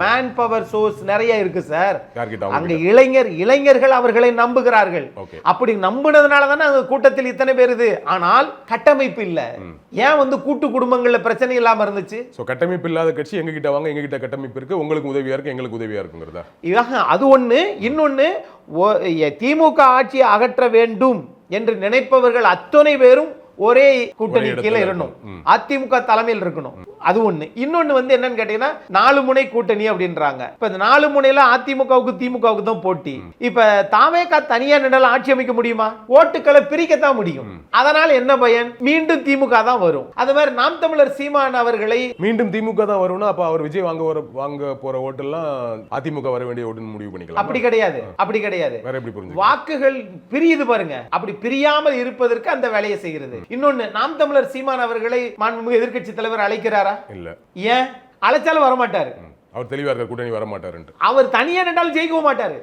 Man power source நிறைய இருக்கு sir. யார்கிட்ட? அங்க இளைஞர்கள் அவர்களை நம்புகிறார்கள். அப்படி நம்புனதுனால தானே அந்த கூட்டத்தில் இத்தனை பேர் இது. ஆனால் கட்டமைப்பு இல்ல. ஏன் வந்து கூட்டு குடும்பங்கள்ல பிரச்சனை இல்லாம இருந்துச்சு? சோ கட்டமைப்பு இல்லாத கட்சி எங்க கிட்ட வாங்க, எங்க கிட்ட கட்டமைப்பு இருக்கு, உங்களுக்கு உதவியா இருக்கு, எங்களுக்கு உதவியா இருக்குங்கிறதா? அது ஒண்ணு. இன்னொன்னு, திமுக ஆட்சியை அகற்ற வேண்டும் என்று நினைப்பவர்கள் அத்தனை பேரும் ஒரே கூட்டணி கீழே இருக்கணும், அதிமுக தலைமையில் இருக்கணும். அது ஒண்ணு. இன்னொன்னு வந்து என்னன்னு கேட்டீங்கன்னா 4 முனை கூட்டணி அப்படின்றாங்க. இப்ப இந்த 4 முனையில அதிமுகவுக்கு திமுகவுக்கு தான் போட்டி. இப்ப தாவேகா தனியா நின்று ஆட்சி அமைக்க முடியுமா? ஓட்டுக்களை பிரிக்கத்தான் முடியும். அதனால என்ன பயன்? மீண்டும் திமுக தான் வரும். அது மாதிரி நாம் தமிழர் சீமான் அவர்களை மீண்டும் திமுக தான் வரும்னா அப்ப அவர் விஜய் வாங்க போற ஓட்டெல்லாம் அதிமுக வர வேண்டிய ஓட்டுன்னு முடிவு பண்ணிக்கலாம். அப்படி கிடையாது, அப்படி கிடையாது. வேற எப்படி புரிஞ்சு? வாக்குகள் பிரியுது பாருங்க. அப்படி பிரியாமல் இருப்பதற்கு அந்த வேலையை செய்கிறது. இன்னொன்னு, நாம் தமிழர் சீமான் அவர்களை மாண்புமிகு எதிர்க்கட்சி தலைவர் அழைக்கிறாரா? இல்ல. ஏன்? அழைச்சாலும் வரமாட்டாரு. அவர் தெளிவா இருக்க கூட்டணி வர மாட்டாரு. அவர் தனியா நின்றாலும் ஜெயிக்கவும் மாட்டாரு.